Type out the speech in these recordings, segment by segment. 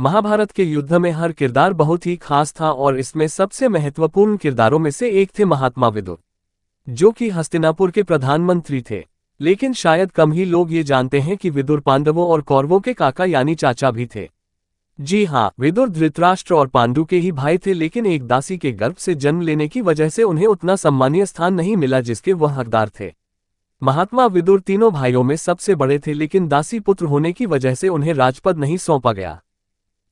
महाभारत के युद्ध में हर किरदार बहुत ही खास था और इसमें सबसे महत्वपूर्ण किरदारों में से एक थे महात्मा विदुर, जो कि हस्तिनापुर के प्रधानमंत्री थे। लेकिन शायद कम ही लोग ये जानते हैं कि विदुर पांडवों और कौरवों के काका यानी चाचा भी थे। जी हाँ, विदुर धृतराष्ट्र और पांडु के ही भाई थे, लेकिन एक दासी के गर्भ से जन्म लेने की वजह से उन्हें उतना सम्मानीय स्थान नहीं मिला जिसके वह हकदार थे। महात्मा विदुर तीनों भाइयों में सबसे बड़े थे, लेकिन दासी पुत्र होने की वजह से उन्हें राजपद नहीं सौंपा गया।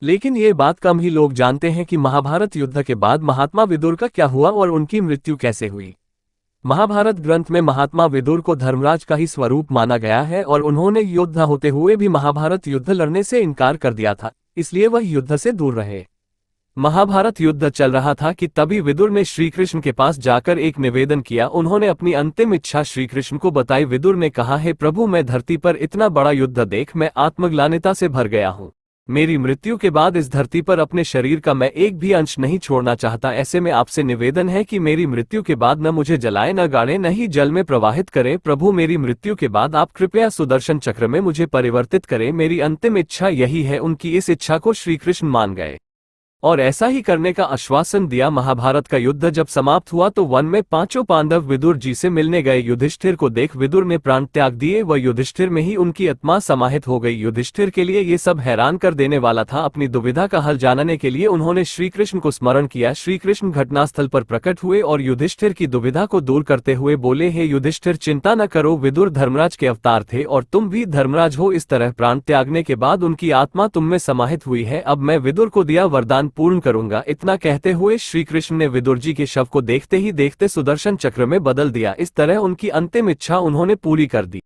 लेकिन ये बात कम ही लोग जानते हैं कि महाभारत युद्ध के बाद महात्मा विदुर का क्या हुआ और उनकी मृत्यु कैसे हुई। महाभारत ग्रंथ में महात्मा विदुर को धर्मराज का ही स्वरूप माना गया है और उन्होंने योद्धा होते हुए भी महाभारत युद्ध लड़ने से इनकार कर दिया था, इसलिए वह युद्ध से दूर रहे। महाभारत युद्ध चल रहा था कि तभी विदुर ने श्रीकृष्ण के पास जाकर एक निवेदन किया। उन्होंने अपनी अंतिम इच्छा श्रीकृष्ण को बताई। विदुर ने कहा, हे प्रभु, मैं धरती पर इतना बड़ा युद्ध देख मैं आत्मग्लानिता से भर गया हूँ। मेरी मृत्यु के बाद इस धरती पर अपने शरीर का मैं एक भी अंश नहीं छोड़ना चाहता। ऐसे में आपसे निवेदन है कि मेरी मृत्यु के बाद न मुझे जलाए, न गाड़े, न ही जल में प्रवाहित करें। प्रभु, मेरी मृत्यु के बाद आप कृपया सुदर्शन चक्र में मुझे परिवर्तित करें। मेरी अंतिम इच्छा यही है। उनकी इस इच्छा को श्रीकृष्ण मान गए और ऐसा ही करने का आश्वासन दिया। महाभारत का युद्ध जब समाप्त हुआ तो वन में पांचों पांडव विदुर जी से मिलने गए। युधिष्ठिर को देख विदुर ने प्राण त्याग दिए व युधिष्ठिर में ही उनकी आत्मा समाहित हो गई। युधिष्ठिर के लिए ये सब हैरान कर देने वाला था। अपनी दुविधा का हल जानने के लिए उन्होंने श्रीकृष्ण को स्मरण किया। श्रीकृष्ण घटनास्थल पर प्रकट हुए और युधिष्ठिर की दुविधा को दूर करते हुए बोले, हे युधिष्ठिर, चिंता न करो। विदुर धर्मराज के अवतार थे और तुम भी धर्मराज हो। इस तरह प्राण त्यागने के बाद उनकी आत्मा तुम में समाहित हुई है। अब मैं विदुर को दिया वरदान पूर्ण करूंगा। इतना कहते हुए श्रीकृष्ण ने विदुर जी के शव को देखते ही देखते सुदर्शन चक्र में बदल दिया। इस तरह उनकी अंतिम इच्छा उन्होंने पूरी कर दी।